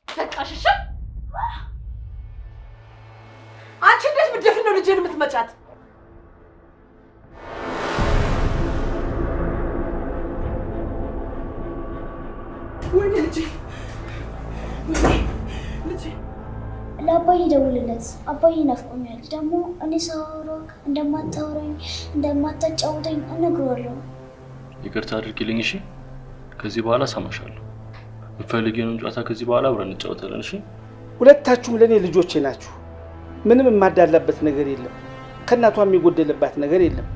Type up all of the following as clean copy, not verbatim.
ተቃሽሽ አንቺ እንዴት ምድፍ ነው ልጄን የምትመጫት? ወይኔ ልጄ ልጄ ለአባዬ ደውልለት። አባዬ ናፍቆኛል። ደግሞ እኔ ሳወራክ እንደማታወራኝ እንደማታጫውተኝ እነግረዋለሁ። ይቅርታ አድርጊልኝ እሺ። ከዚህ በኋላ ሰማሻለሁ። የምትፈልጊውን ጨዋታ ከዚህ በኋላ አብረን እንጫወታለን እሺ። ሁለታችሁም ለኔ ልጆቼ ናችሁ። ምንም የማዳላበት ነገር የለም። ከእናቷ የሚጎደልባት ነገር የለም።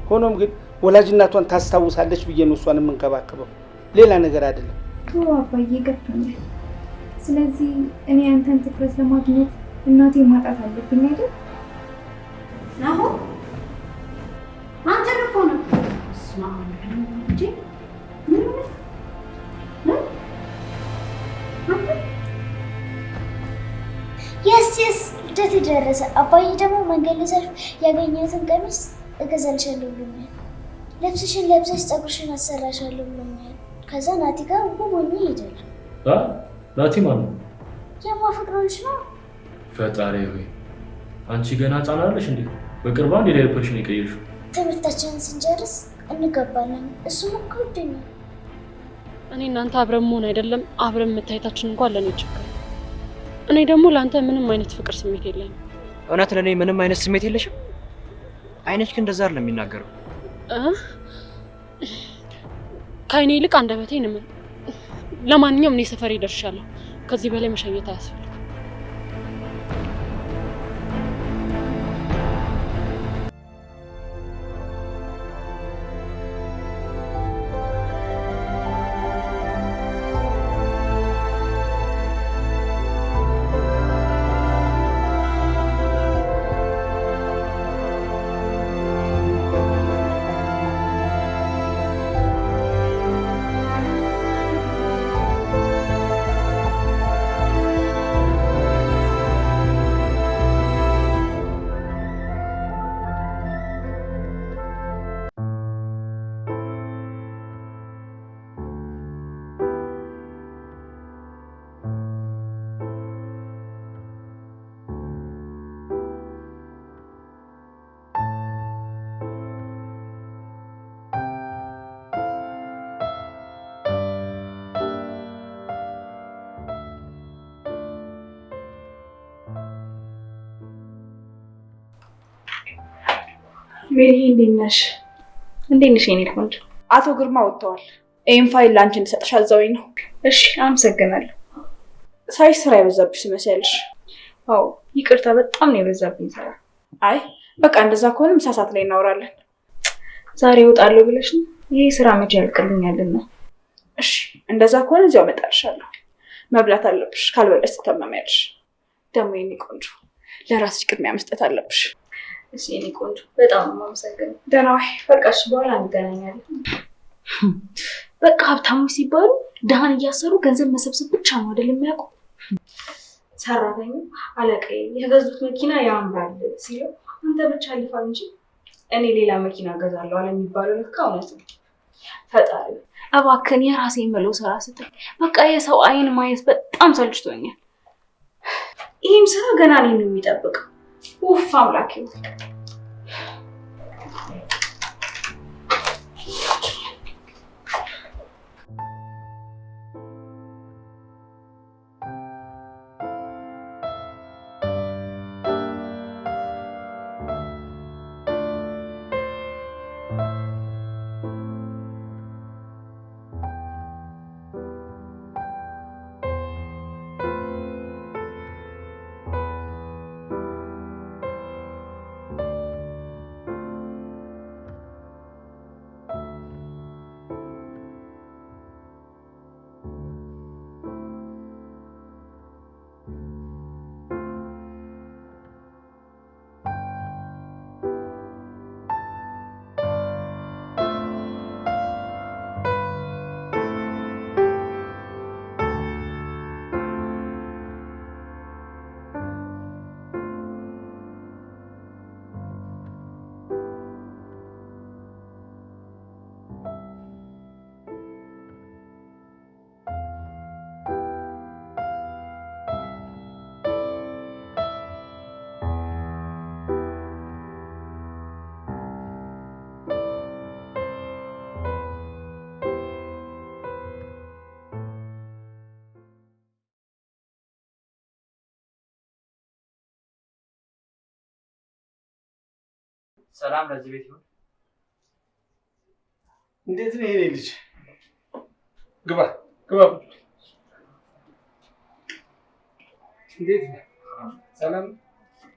ሆኖም ግን ወላጅ እናቷን ታስታውሳለች ብዬ ነው እሷን የምንከባከበው፣ ሌላ ነገር አይደለም። አባዬ ገብቶኛል። ስለዚህ እኔ አንተን ትኩረት ለማግኘት እናቴ ማጣት አለብኝ አይደል? ናሆ አንተ እኮ ነው ስማማ እንጂ ምን የስ ልደት ደረሰ። አባዬ ደግሞ መንገድ ላይ ያገኘሁትን ቀሚስ እገዛልሻለሁ ብሎኛል። ልብስሽን ለብሰሽ ፀጉርሽን አሰራሻለሁ ብሎኛል። ከዛ ናቲ ጋር ጎጎኝ ይሄዳል። ናቲ ማለት ነው? የማፈቅረው ልጅ ነው። ፈጣሪ ሆይ አንቺ ገና ህፃን አይደለሽ እንዴ? በቅርቡ አንድ ዳይፐርሽን የቀየርሽው። ትምህርታችንን ስንጨርስ እንገባለን። እሱም እኮ ይወደኛል። እኔ እናንተ አብረን መሆን አይደለም አብረን መታየታችን እንኳን ለኔ ችግር። እኔ ደግሞ ለአንተ ምንም አይነት ፍቅር ስሜት የለኝም። እውነት ለኔ ምንም አይነት ስሜት የለሽም? አይነሽ ግን እንደዛ አይደለም የሚናገረው። ከአይኔ ይልቅ አንደበቴ ነው። ለማንኛውም እኔ ሰፈሬ ደርሻለሁ። ከዚህ በላይ መሸኘት አያስፈልግም። ሜሪ እንዴት ነሽ? እንዴት ነሽ የኔ ቆንጆ? አቶ ግርማ ወጥተዋል። ይሄን ፋይል ላንቺ እንድሰጥሽ አዘውኝ ነው። እሺ አመሰግናለሁ። ሳይሽ ስራ የበዛብሽ ትመስያለሽ። አዎ ይቅርታ፣ በጣም ነው የበዛብኝ ስራ። አይ በቃ እንደዛ ከሆነ ምሳ ሰዓት ላይ እናወራለን። ዛሬ እወጣለሁ ብለሽ ነው? ይሄ ስራ መቼ ያልቅልኛልና? እሺ እንደዛ ከሆነ እዚያው እመጣልሻለሁ። መብላት አለብሽ፣ ካልበለሽ ትታመሚያለሽ። ደግሞ የኔ ቆንጆ ለራስሽ ቅድሚያ መስጠት አለብሽ። እሺ የኔ ቆንጆ በጣም አመሰግናለሁ። ደህና ዋይ። በቃ እሺ በኋላ እንገናኛለን። በቃ ሀብታሞች ሲባሉ ድሃን እያሰሩ ገንዘብ መሰብሰብ ብቻ ነው አይደል የሚያውቁ? ሰራተኛው አለቃዬ የገዙት መኪና ያምራል ሲለው አንተ ብቻ ልፋ እንጂ እኔ ሌላ መኪና ገዛለሁ አለ የሚባለው ልክ እውነት ነው። ፈጣሪ እባክህን የራሴ የምለው ስራ ስጠኝ። በቃ የሰው አይን ማየት በጣም ሰልችቶኛል። ይህም ስራ ገና እኔን ነው የሚጠብቀው። ውፍ አምላኬ። ሰላም ለዚህ ቤት ይሁን። እንዴት ነው የኔ ልጅ? ግባ ግባ። እንዴት ነው? ሰላም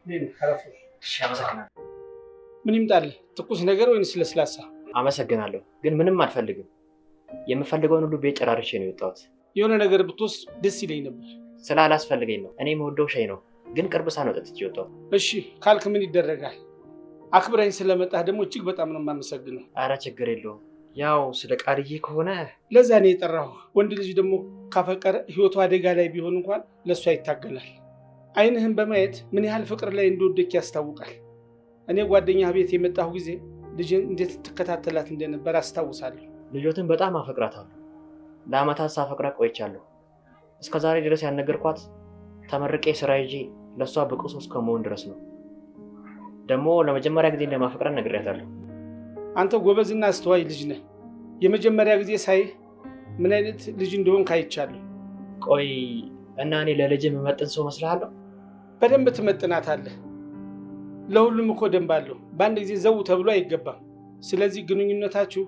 ነኝ። አረፍ። እሺ አመሰግናለሁ። ምን ይምጣልህ? ትኩስ ነገር ወይንስ ለስላሳ? አመሰግናለሁ፣ ግን ምንም አልፈልግም። የምፈልገውን ሁሉ ቤት ጨራርሼ ነው የወጣሁት። የሆነ ነገር ብትወስድ ደስ ይለኝ ነበር። ስላላስፈልገኝ ነው። እኔ የምወደው ሻይ ነው፣ ግን ቅርብ ሰዓት ነው ጠጥቼ የወጣሁት። እሺ ካልክ ምን ይደረጋል። አክብረኝ ስለመጣህ ደግሞ እጅግ በጣም ነው የማመሰግነው። አረ ችግር የለውም። ያው ስለ ቃልዬ ከሆነ ለዛ ነው የጠራሁህ። ወንድ ልጅ ደግሞ ካፈቀረ ህይወቱ አደጋ ላይ ቢሆን እንኳን ለእሷ ይታገላል። አይንህን በማየት ምን ያህል ፍቅር ላይ እንደወደክ ያስታውቃል። እኔ ጓደኛ ቤት የመጣሁ ጊዜ ልጅን እንዴት ትከታተላት እንደነበር አስታውሳለሁ። ልጆትን በጣም አፈቅራታለሁ። ለአመታት ሳፈቅራት ቆይቻለሁ። እስከ ዛሬ ድረስ ያልነገርኳት ተመርቄ ስራ ይዤ ለእሷ ብቁ ሰው እስከመሆን ድረስ ነው። ደግሞ ለመጀመሪያ ጊዜ እንደማፈቅራት ነግሬያታለሁ። አንተ ጎበዝና አስተዋይ ልጅ ነህ። የመጀመሪያ ጊዜ ሳይህ ምን አይነት ልጅ እንደሆንክ አይቻለሁ። ቆይ እና እኔ ለልጅ የምመጥን ሰው መስልሃለሁ? በደንብ ትመጥናታለህ። ለሁሉም እኮ ደንብ አለው። በአንድ ጊዜ ዘው ተብሎ አይገባም። ስለዚህ ግንኙነታችሁ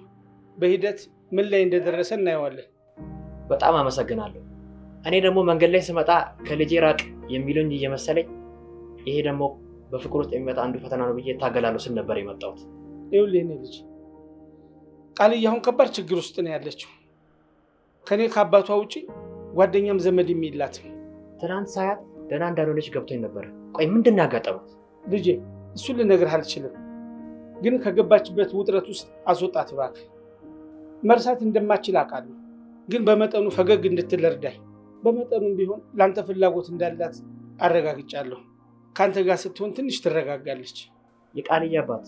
በሂደት ምን ላይ እንደደረሰ እናየዋለን። በጣም አመሰግናለሁ። እኔ ደግሞ መንገድ ላይ ስመጣ ከልጄ ራቅ የሚሉኝ እየመሰለኝ ይሄ ደግሞ በፍቅር ውስጥ የሚመጣ አንዱ ፈተና ነው ብዬ እታገላለሁ ስል ነበር የመጣሁት። ይኸውልህ የእኔ ልጅ ቃልዬ አሁን ከባድ ችግር ውስጥ ነው ያለችው። ከኔ ከአባቷ ውጪ ጓደኛም ዘመድ የላትም። ትናንት ሳያት ደህና እንዳልሆነች ገብቶኝ ነበር። ቆይ ምንድን ነው ያጋጠማት? ልጄ እሱን ልነግርህ አልችልም፣ ግን ከገባችበት ውጥረት ውስጥ አስወጣት እባክህ። መርሳት እንደማችል አውቃለሁ፣ ግን በመጠኑ ፈገግ እንድትል እርዳኝ። በመጠኑም ቢሆን ለአንተ ፍላጎት እንዳላት አረጋግጫለሁ። ከአንተ ጋር ስትሆን ትንሽ ትረጋጋለች። የቃልዬ አባት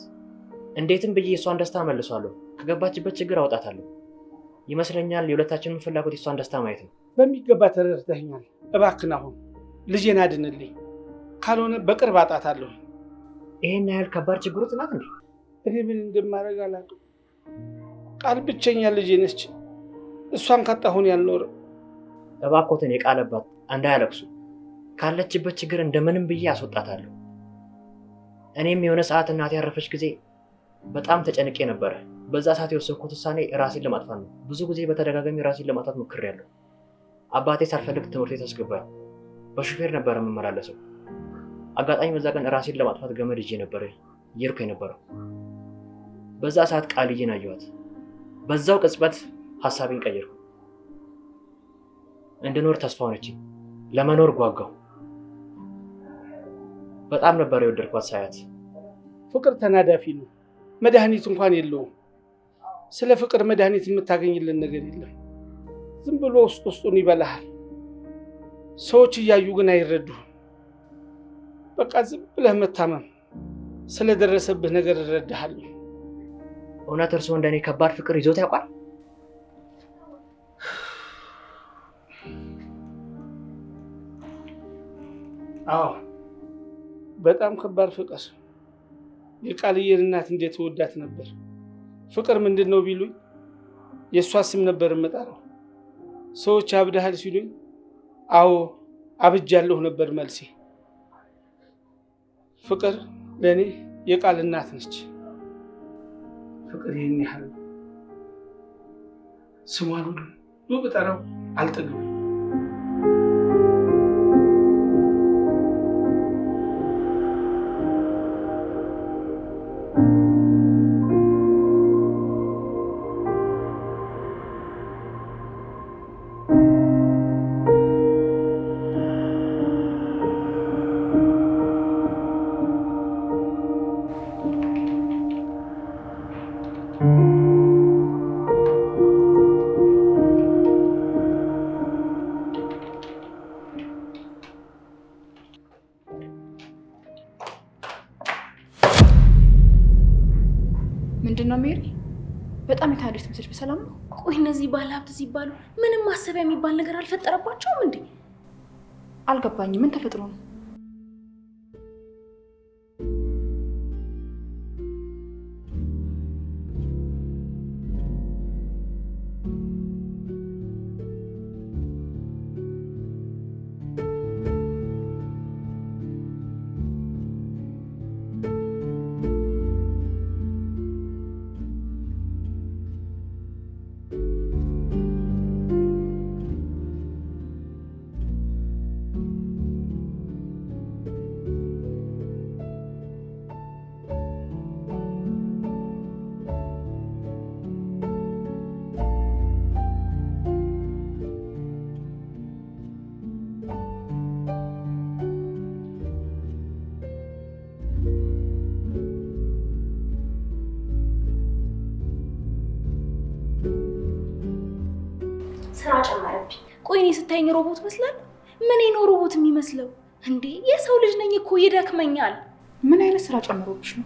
እንዴትም ብዬ እሷን ደስታ መልሷለሁ። ከገባችበት ችግር አውጣታለሁ። ይመስለኛል የሁለታችንን ፍላጎት የሷን ደስታ ማየት ነው። በሚገባ ተረድተኸኛል። እባክህን አሁን ልጄን አድንልኝ፣ ካልሆነ በቅርብ አጣታለሁ። ይሄን ያህል ከባድ ችግር ውስጥ ናት እንዴ? እኔ ምን እንደማደርግ አላውቅም። ቃል ብቸኛ ልጄ ነች። እሷን ካጣሁን ያልኖርም። እባክዎትን የቃል አባት እንዳያለቅሱ። ካለችበት ችግር እንደምንም ብዬ አስወጣታለሁ። እኔም የሆነ ሰዓት እናቴ ያረፈች ጊዜ በጣም ተጨንቄ ነበረ። በዛ ሰዓት የወሰንኩት ውሳኔ ራሴን ለማጥፋት ነው። ብዙ ጊዜ በተደጋጋሚ ራሴን ለማጥፋት ሞክሬያለሁ። አባቴ ሳልፈልግ ትምህርት ቤት አስገባኝ። በሹፌር ነበር የምመላለሰው። አጋጣሚ በዛ ቀን ራሴን ለማጥፋት ገመድ ይዤ ነበር እየሄድኩ የነበረው። በዛ ሰዓት ቃልዬን አየኋት። በዛው ቅጽበት ሀሳቤን ቀየርኩ። እንድኖር ተስፋ ሆነችኝ። ለመኖር ጓጓው። በጣም ነበር የወደድኳት ሳያት። ፍቅር ተናዳፊ ነው፣ መድኃኒት እንኳን የለውም። ስለ ፍቅር መድኃኒት የምታገኝልን ነገር የለም። ዝም ብሎ ውስጥ ውስጡን ይበላሃል። ሰዎች እያዩ ግን አይረዱህም። በቃ ዝም ብለህ መታመም። ስለደረሰብህ ነገር እረዳሃለሁ። እውነት እርስዎ እንደኔ ከባድ ፍቅር ይዞት ያውቃል? አዎ በጣም ከባድ ፍቅር። የቃልዬን እናት እንዴት ወዳት ነበር። ፍቅር ምንድን ነው ቢሉኝ የእሷ ስም ነበር የምጠራው። ሰዎች አብደሃል ሲሉኝ አዎ አብጃለሁ ነበር መልሴ። ፍቅር ለእኔ የቃል እናት ነች። ፍቅር ይህን ያህል ስሟን ሁሉ ብጠራው አልጠግብም። ምንድነው ሜሪ? በጣም የታደሰ መስሎሽ በሰላም ነው? ቆይ እነዚህ ባለሀብት ሲባሉ ምንም ማሰቢያ የሚባል ነገር አልፈጠረባቸውም እንዴ? አልገባኝም። ምን ተፈጥሮ ነው? ስራ ጨመረብኝ። ቆይ እኔ ስታይኝ ሮቦት መስላለሁ? ምን ነው ሮቦት የሚመስለው እንዴ? የሰው ልጅ ነኝ እኮ ይደክመኛል። ምን አይነት ስራ ጨምሮብሽ ነው?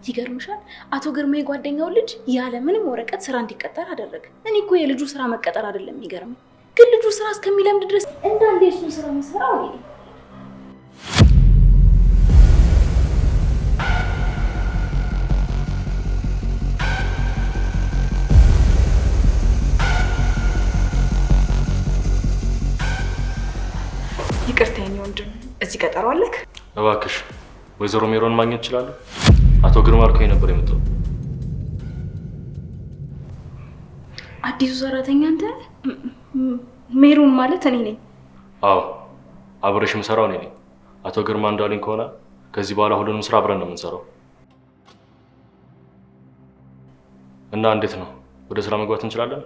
ይገርምሻል፣ አቶ ግርማ የጓደኛው ልጅ ያለ ምንም ወረቀት ስራ እንዲቀጠር አደረገ። እኔ እኮ የልጁ ስራ መቀጠር አይደለም የሚገርመኝ፣ ግን ልጁ ስራ እስከሚለምድ ድረስ እንዳንዴ እሱን ስራ መስራው ነው። ይቅርታ የኔ ወንድም፣ እዚህ ቀጠሮ አለክ? እባክሽ ወይዘሮ ሜሮን ማግኘት እችላለሁ? አቶ ግርማ አልከኝ ነበር የመጣው። አዲሱ ሰራተኛ አንተ? ሜሮን ማለት እኔ ነኝ። አዎ አብረሽ የምሰራው እኔ ነኝ። አቶ ግርማ እንዳለኝ ከሆነ ከዚህ በኋላ ሁሉንም ስራ አብረን ነው የምንሰራው። እና እንዴት ነው ወደ ስራ መግባት እንችላለን?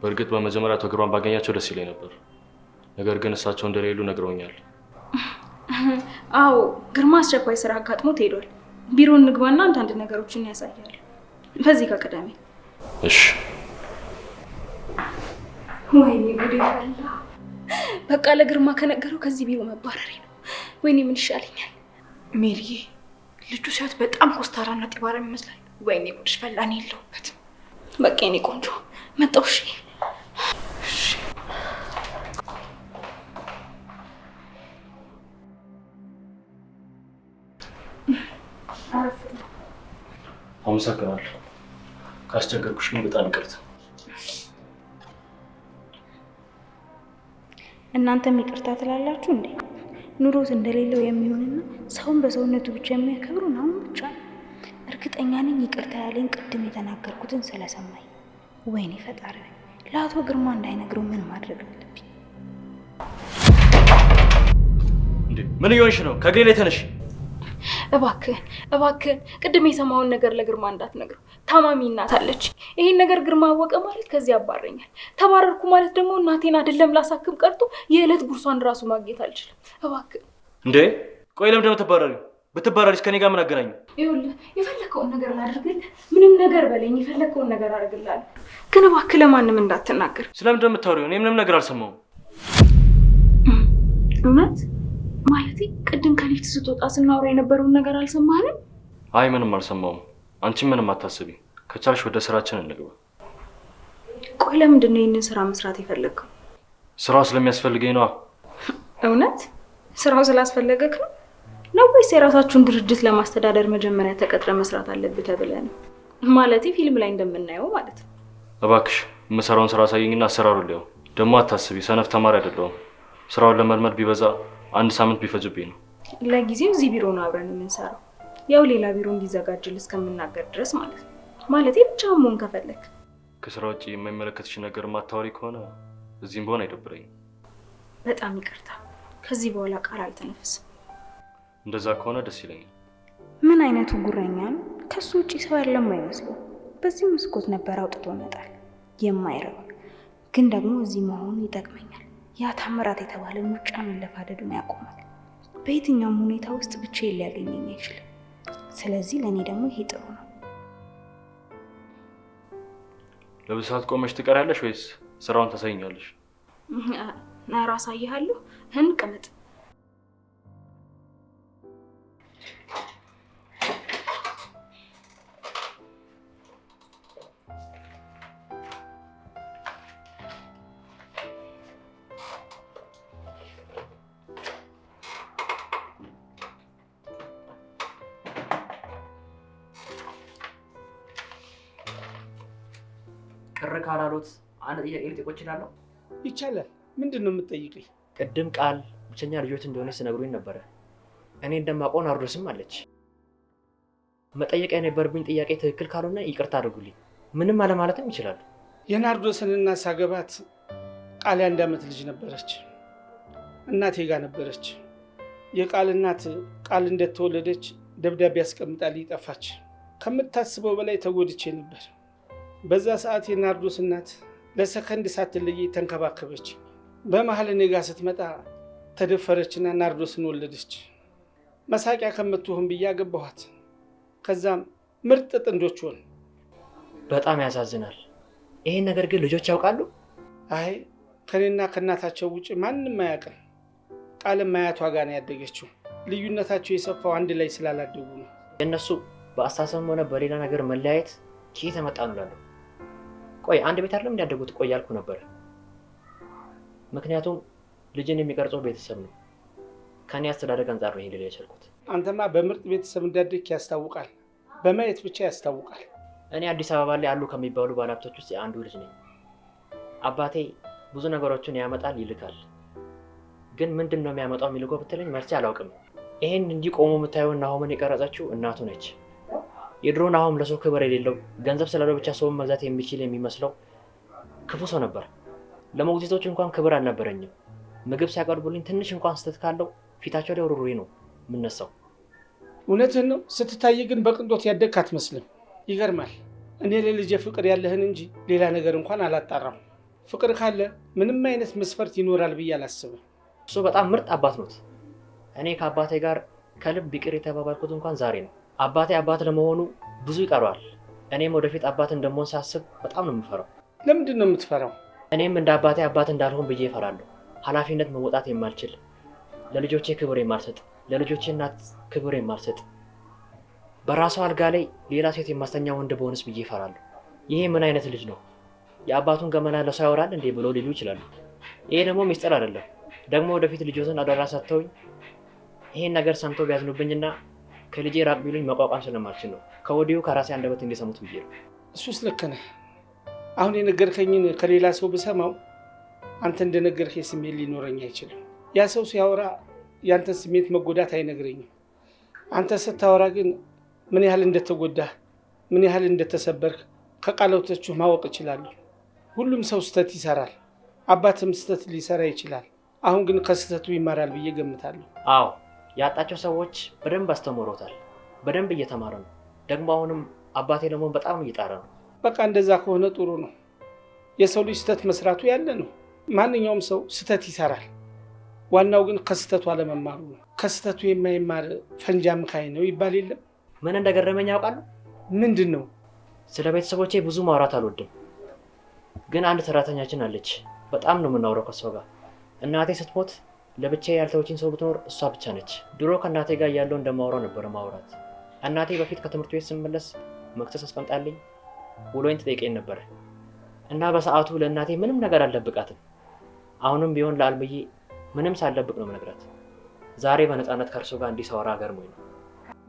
በእርግጥ በመጀመሪያ አቶ ግርማን ባገኛቸው ደስ ይለኝ ነበር፣ ነገር ግን እሳቸው እንደሌሉ ነግረውኛል። አዎ ግርማ አስቸኳይ ስራ አጋጥሞት ሄዷል። ቢሮ እንግባና አንዳንድ ነገሮችን ያሳያል። በዚህ ከቀዳሚ እሺ። ወይኔ ጉዴ ፈላ። በቃ ለግርማ ከነገረው ከዚህ ቢሮ መባረሬ ነው። ወይኔ ምን ይሻለኛል? ሜሪዬ ልጁ ሲያት በጣም ኮስታራና ጢባራም ይመስላል። ወይኔ ጉድሽ ፈላ። እኔ የለሁበትም። በቃ የኔ ቆንጆ መጣሁ። እሺ አመሰግናለሁ። ካስቸገርኩሽ ግን በጣም ይቅርታ። እናንተም ይቅርታ ትላላችሁ እንዴ? ኑሮት እንደሌለው የሚሆንና ሰውን በሰውነቱ ብቻ የሚያከብሩ ነው ብቻ። እርግጠኛ ነኝ ይቅርታ ያለኝ ቅድም የተናገርኩትን ስለሰማኝ። ወይኔ ፈጣሪ፣ ለአቶ ግርማ እንዳይነግረው ምን ማድረግ አለብኝ? እንዴ ምን እየሆንሽ ነው? ከእግሬ ላይ ተነሽ። እባክህን ቅድም የሰማውን ነገር ለግርማ እንዳትነግረው። ታማሚ እናት አለች። ይሄን ነገር ግርማ አወቀ ማለት ከዚህ ያባረኛል። ተባረርኩ ማለት ደግሞ እናቴን አይደለም ላሳክም ቀርቶ የዕለት ጉርሷን ራሱ ማግኘት አልችልም። እባክህ። እንዴ ቆይ ለምንድን ነው የምትባረሪው? ብትባረሪስ ከኔ ጋር ምን አገናኘው? ይኸውልህ የፈለከውን ነገር ላድርግልህ፣ ምንም ነገር በለኝ፣ የፈለከውን ነገር አደርግልሃለሁ። ግን እባክህ ለማንም እንዳትናገር። ስለምንድን ነው የምታወሪው? እኔ ምንም ነገር አልሰማሁም። እውነት ማለቴ ቅድም ከሊፍት ስትወጣ ስናወራ የነበረውን ነገር አልሰማህንም? አይ ምንም አልሰማሁም። አንቺ ምንም አታስቢ። ከቻልሽ ወደ ስራችን እንግባ። ቆይ ለምንድን ነው ይህንን ስራ መስራት የፈለግከው? ስራው ስለሚያስፈልገኝ ነዋ። እውነት ስራው ስላስፈለገክ ነው ነው ወይስ የራሳችሁን ድርጅት ለማስተዳደር መጀመሪያ ተቀጥረ መስራት አለብህ ተብለህ ነው? ማለቴ ፊልም ላይ እንደምናየው ማለት ነው። እባክሽ የምሰራውን ስራ አሳየኝና አሰራሩን ሊያው። ደግሞ አታስቢ፣ ሰነፍ ተማሪ አይደለሁም። ስራውን ለመልመድ ቢበዛ 1 ሳምንት ቢፈጅብኝ ነው። ለጊዜው እዚህ ቢሮ ነው አብረን የምንሰራው፣ ያው ሌላ ቢሮ እንዲዘጋጅል እስከምናገር ድረስ ማለት ነው። ማለቴ ብቻህን መሆን ከፈለክ። ከስራ ውጭ የማይመለከትሽ ነገር ማታወሪ ከሆነ እዚህም በሆነ አይደብረኝም። በጣም ይቅርታ፣ ከዚህ በኋላ ቃል አልተነፍስም። እንደዛ ከሆነ ደስ ይለኛል። ምን አይነቱ ጉረኛ ነው! ከሱ ውጭ ሰው ያለም አይመስለው። በዚህ መስኮት ነበር አውጥቶ መጣል የማይረባ። ግን ደግሞ እዚህ መሆኑ ይጠቅመኛል። ያ ታምራት የተባለ ሙጫ መለፋደዱን ያቆማል። በየትኛውም ሁኔታ ውስጥ ብቻዬን ሊያገኘኝ አይችልም። ስለዚህ ለእኔ ደግሞ ይሄ ጥሩ ነው። ለብዙ ሰዓት ቆመሽ ትቀሪያለሽ ወይስ ስራውን ታሳይኛለሽ? ኧረ አሳይሃለሁ። እንቀመጥ። ቅር ካላሉት አንድ ጥያቄ ልጠይቅ እችላለሁ? ይቻላል። ምንድን ነው የምትጠይቀኝ? ቅድም ቃል ብቸኛ ልጆት እንደሆነ ስነግሩኝ ነበረ። እኔ እንደማውቀው ናርዶስም አለች። መጠየቅ የነበረብኝ ጥያቄ ትክክል ካልሆነ ይቅርታ አድርጉልኝ። ምንም አለማለትም ይችላሉ። የናርዶስንና ሳገባት ቃል የ1 ዓመት ልጅ ነበረች። እናቴ ጋር ነበረች። የቃል እናት ቃል እንደተወለደች ደብዳቤ አስቀምጣልኝ ጠፋች። ከምታስበው በላይ ተጎድቼ ነበር። በዛ ሰዓት የናርዶስ እናት ለሰከንድ ሳትለይ ተንከባከበች። በመሀል እኔ ጋር ስትመጣ ተደፈረችና ናርዶስን ወለደች። መሳቂያ ከምትሆን ብዬ አገባኋት። ከዛም ምርጥ ጥንዶች ሆን። በጣም ያሳዝናል። ይሄን ነገር ግን ልጆች ያውቃሉ? አይ ከኔና ከእናታቸው ውጭ ማንም አያውቅም። ቃልም አያቷ ጋር ነው ያደገችው። ልዩነታቸው የሰፋው አንድ ላይ ስላላደጉ ነው። የእነሱ በአስተሳሰብም ሆነ በሌላ ነገር መለያየት ከየት መጣ ነው እላለሁ። ቆይ አንድ ቤት አይደለም እንዲያደጉት ቆይ ያልኩ ነበር። ምክንያቱም ልጅን የሚቀርጸው ቤተሰብ ነው። ከኔ አስተዳደግ አንጻር ነው ይሄን ልል የቻልኩት። አንተማ በምርጥ ቤተሰብ እንዳደግክ ያስታውቃል። በማየት ብቻ ያስታውቃል። እኔ አዲስ አበባ ላይ አሉ ከሚባሉ ባለሀብቶች ውስጥ አንዱ ልጅ ነኝ። አባቴ ብዙ ነገሮችን ያመጣል ይልካል። ግን ምንድን ነው የሚያመጣው የሚልከው ብትለኝ መልሴ አላውቅም። ይሄን እንዲህ ቆሞ የምታየው ናሆምን የቀረጸችው እናቱ ነች። የድሮ ናሆም ለሰው ክብር የሌለው ገንዘብ ስላለው ብቻ ሰውን መግዛት የሚችል የሚመስለው ክፉ ሰው ነበር። ለሞግዚቶች እንኳን ክብር አልነበረኝም። ምግብ ሲያቀርቡልኝ ትንሽ እንኳን ስህተት ካለው ፊታቸው ላይ ሩሩሪ ነው የምነሳው። እውነትህን ነው። ስትታይ ግን በቅንጦት ያደግክ አትመስልም። ይገርማል። እኔ ለልጄ ፍቅር ያለህን እንጂ ሌላ ነገር እንኳን አላጣራም። ፍቅር ካለ ምንም አይነት መስፈርት ይኖራል ብዬ አላስብም። እሱ በጣም ምርጥ አባት ነው። እኔ ከአባቴ ጋር ከልብ ይቅር የተባባልኩት እንኳን ዛሬ ነው። አባቴ አባት ለመሆኑ ብዙ ይቀረዋል። እኔም ወደፊት አባት እንደምሆን ሳስብ በጣም ነው የምፈራው። ለምንድን ነው የምትፈራው? እኔም እንደ አባቴ አባት እንዳልሆን ብዬ እፈራለሁ። ኃላፊነት መወጣት የማልችል፣ ለልጆቼ ክብር የማልሰጥ፣ ለልጆቼ እናት ክብር የማልሰጥ፣ በራሷ አልጋ ላይ ሌላ ሴት የማስተኛ ወንድ በሆንስ ብዬ እፈራለሁ። ይሄ ምን አይነት ልጅ ነው? የአባቱን ገመና ለሰው ያወራል እንዴ ብሎ ሊሉ ይችላሉ። ይሄ ደግሞ ሚስጥር አይደለም። ደግሞ ወደፊት ልጆትን አደራ ሰጥተውኝ ይሄን ነገር ሰምተው ቢያዝኑብኝና ከልጄ ራቅ ቢሉኝ መቋቋም ስለማልችል ነው ከወዲሁ ከራሴ አንደበት እንዲሰሙት ብዬ ነው። እሱስ ልክ ነህ። አሁን የነገርከኝን ከሌላ ሰው ብሰማው አንተ እንደነገርከኝ ስሜት ሊኖረኝ አይችልም። ያ ሰው ሲያወራ ያንተን ስሜት መጎዳት አይነግረኝም። አንተ ስታወራ ግን ምን ያህል እንደተጎዳህ፣ ምን ያህል እንደተሰበርክ ከቃላቶቹ ማወቅ እችላለሁ። ሁሉም ሰው ስህተት ይሰራል። አባትም ስህተት ሊሰራ ይችላል። አሁን ግን ከስህተቱ ይማራል ብዬ ገምታለሁ። አዎ ያጣቸው ሰዎች በደንብ አስተምሮታል። በደንብ እየተማረ ነው። ደግሞ አሁንም አባቴ ለመሆን በጣም እየጣረ ነው። በቃ እንደዛ ከሆነ ጥሩ ነው። የሰው ልጅ ስህተት መስራቱ ያለ ነው። ማንኛውም ሰው ስህተት ይሰራል። ዋናው ግን ከስህተቱ አለመማሩ ነው። ከስህተቱ የማይማር ፈንጂ አምካኝ ነው ይባል የለም? ምን እንደገረመኝ ያውቃሉ? ምንድን ነው? ስለ ቤተሰቦቼ ብዙ ማውራት አልወድም፣ ግን አንድ ሰራተኛችን አለች። በጣም ነው የምናውረው ከሷ ጋር። እናቴ ስትሞት ለብቻዬ ያልተወችኝ ሰው ብትኖር እሷ ብቻ ነች። ድሮ ከእናቴ ጋር ያለው እንደማውራው ነበር ማውራት። እናቴ በፊት ከትምህርት ቤት ስመለስ መክሰስ አስቀምጣልኝ ውሎኝ ትጠይቀኝ ነበረ እና በሰዓቱ ለእናቴ ምንም ነገር አልደብቃትም። አሁንም ቢሆን ለአልምዬ ምንም ሳልደብቅ ነው የምነግራት። ዛሬ በነፃነት ከእርሶ ጋር እንዲሳወራ ገርሞኝ ነው።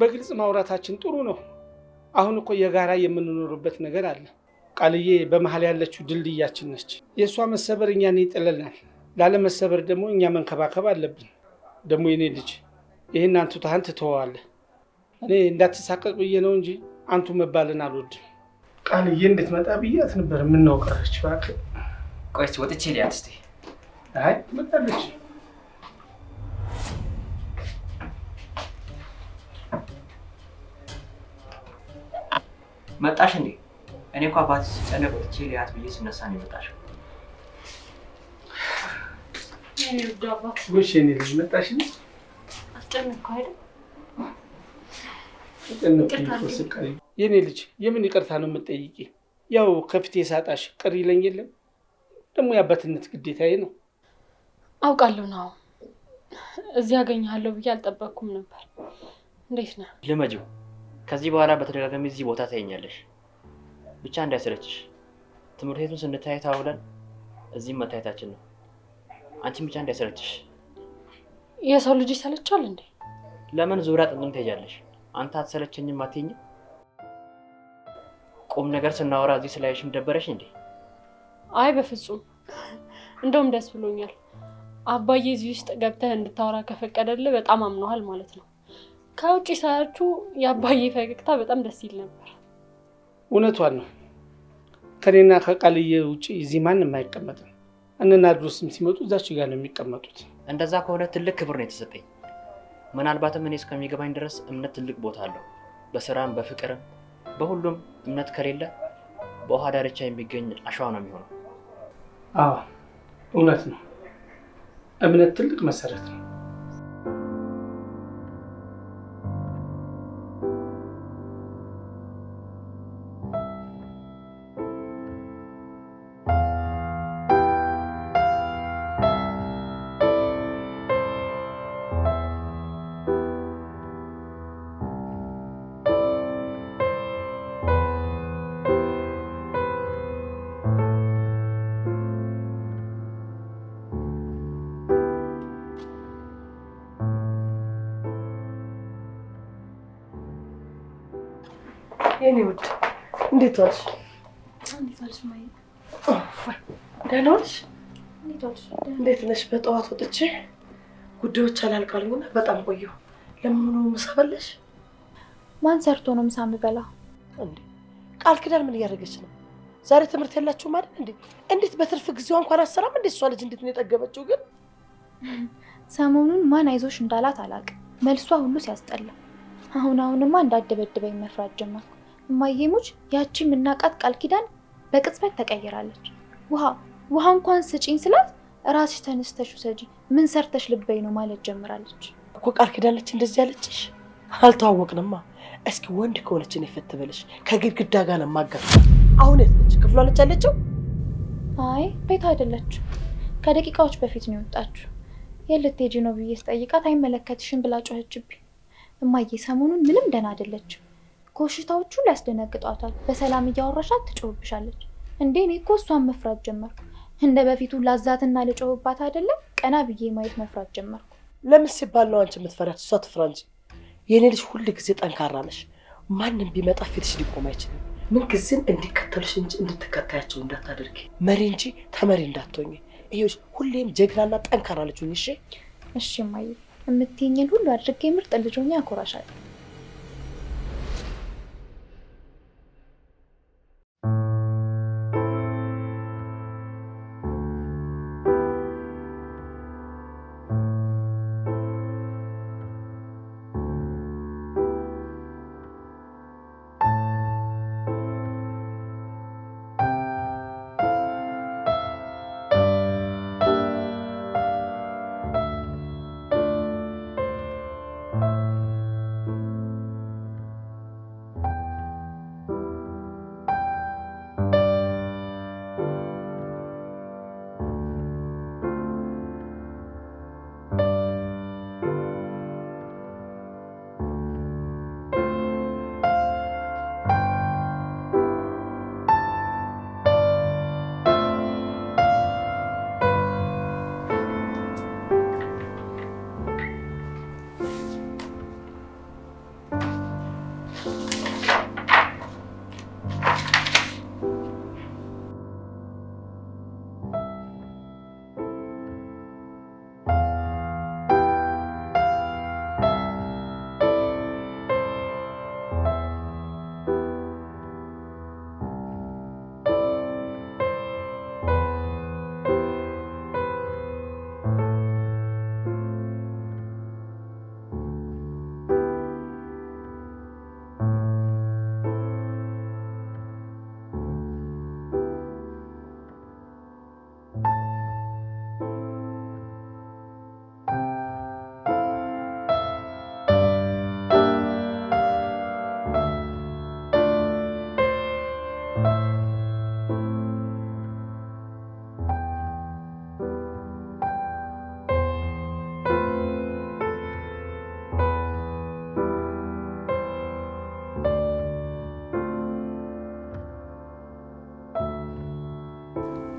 በግልጽ ማውራታችን ጥሩ ነው። አሁን እኮ የጋራ የምንኖርበት ነገር አለ። ቃልዬ በመሀል ያለችው ድልድያችን ነች። የእሷ መሰበር እኛን ይጥለናል። ላለመሰበር ደግሞ እኛ መንከባከብ አለብን። ደግሞ የኔ ልጅ ይህን አንቱ ታህን ትተዋለህ። እኔ እንዳትሳቀቅ ብዬ ነው እንጂ አንቱ መባልን አልወድም። ቃልዬ እንድትመጣ ብያት ነበር። ምነው ቀረች? እባክህ ቆይ እስኪ ወጥቼ ልያት እስኪ። አይ መጣለች። መጣሽ እንዴ? እኔ እኮ አባቴ ሲጨነቅ ወጥቼ ልያት ብዬ ስነሳ ነው የመጣሽው። የኔ ውድ አባት ጎሽ የኔ ልጅ መጣሽ። አስጨነቅኩህ አይደል? የኔ ልጅ የምን ይቅርታ ነው የምትጠይቂ? ያው ከፊቴ ሳጣሽ ቅር ይለኝ የለም? ደግሞ የአባትነት ግዴታዬ ነው። አውቃለሁ ነው። እዚህ አገኘሃለሁ ብዬ አልጠበቅኩም ነበር። እንዴት ነህ? ልመጂው። ከዚህ በኋላ በተደጋጋሚ እዚህ ቦታ ታየኛለሽ። ብቻ እንዳይሰለችሽ። ትምህርት ቤቱን ስንታይ ታውለን እዚህም መታየታችን ነው። አንቺን ብቻ እንዳይሰለችሽ። የሰው ልጅ ይሰለቻል እንዴ? ለምን ዙሪያ ጥምጥም ትሄጃለሽ? አንተ አትሰለቸኝም አትይኝም? ቁም ነገር ስናወራ እዚህ ስላየሽም ደበረሽ እንዴ? አይ በፍጹም። እንደውም ደስ ብሎኛል። አባዬ እዚህ ውስጥ ገብተህ እንድታወራ ከፈቀደልህ በጣም አምነዋል ማለት ነው። ከውጭ ሳያችሁ የአባዬ ፈገግታ በጣም ደስ ይል ነበር። እውነቷን ነው። ከኔና ከቃልዬ ውጭ እዚህ ማንም አይቀመጥም። እነናድሮስም ሲመጡ እዛች ጋር ነው የሚቀመጡት። እንደዛ ከሆነ ትልቅ ክብር ነው የተሰጠኝ። ምናልባትም እኔ እስከሚገባኝ ድረስ እምነት ትልቅ ቦታ አለው። በስራም በፍቅርም በሁሉም እምነት ከሌለ በውሃ ዳርቻ የሚገኝ አሸዋ ነው የሚሆነው። አዎ እውነት ነው። እምነት ትልቅ መሰረት ነው። የኔ ውድ እንዴት ዋልሽ? ደህና ዋልሽ? እንዴት ነሽ? በጠዋት ወጥቼ ጉዳዮች አላልቃሉኝና በጣም ቆየሁ። ለምን ነው ምሳ በላሽ? ማን ሰርቶ ነው ምሳ የምበላው? እንዴ ቃል ኪዳን ምን እያደረገች ነው? ዛሬ ትምህርት የላችሁም አይደል እንዴ? እንዴት በትርፍ ጊዜዋ እንኳን አሰራም እንዴ? እሷ ልጅ እንዴት ነው የጠገበችው ግን? ሰሞኑን ማን አይዞሽ እንዳላት አላውቅም። መልሷ ሁሉ ሲያስጠላ። አሁንማ እንዳደበድበኝ መፍራት ጀመርኩ። እማዬሙች ያቺ ምናቃት ቃል ኪዳን በቅጽበት ተቀይራለች። ውሃ እንኳን ስጪኝ ስላት ራስሽ ተነስተሽ ውሰጂ፣ ምን ሰርተሽ ልበይ ነው ማለት ጀምራለች እኮ። ቃል ኪዳን ነች እንደዚህ ያለችሽ? አልተዋወቅንማ። እስኪ ወንድ ከሆነች እኔ ፈት በለሽ ከግድግዳ ጋር ነው ማጋር። አሁን የት ነች? ክፍሏ ነች ያለችው? አይ ቤት አይደለችም። ከደቂቃዎች በፊት ነው የወጣችው። የልትሄጂ ነው ብዬ ስጠይቃት አይመለከትሽም ብላ ጮኸችብኝ። እማዬ ሰሞኑን ምንም ደህና አይደለችም። ኮሽታዎቹ ሊያስደነግጧታል። በሰላም እያወራሻት ትጮህብሻለች። እንዴ እኔ እኮ እሷን መፍራት ጀመርኩ። እንደ በፊቱ ላዛትና ልጮህባት አይደለም፣ ቀና ብዬ ማየት መፍራት ጀመርኩ። ለምን ሲባል ነው አንቺ የምትፈሪያት? እሷ ትፍራ እንጂ። የኔ ልጅ ሁሉ ጊዜ ጠንካራ ነሽ። ማንም ቢመጣ ፊትሽ ሊቆም አይችልም። ምን ጊዜም እንዲከተልሽ እንጂ እንድትከታያቸው እንዳታደርጊ። መሪ እንጂ ተመሪ እንዳትሆኝ። ይሄው ሁሌም ጀግናና ጠንካራ ልጅ ሁኚ። እሺ? እሺ እማዬ፣ የምትይኝን ሁሉ አድርጌ ምርጥ ልጅ ሆኜ አኮራሻለሁ።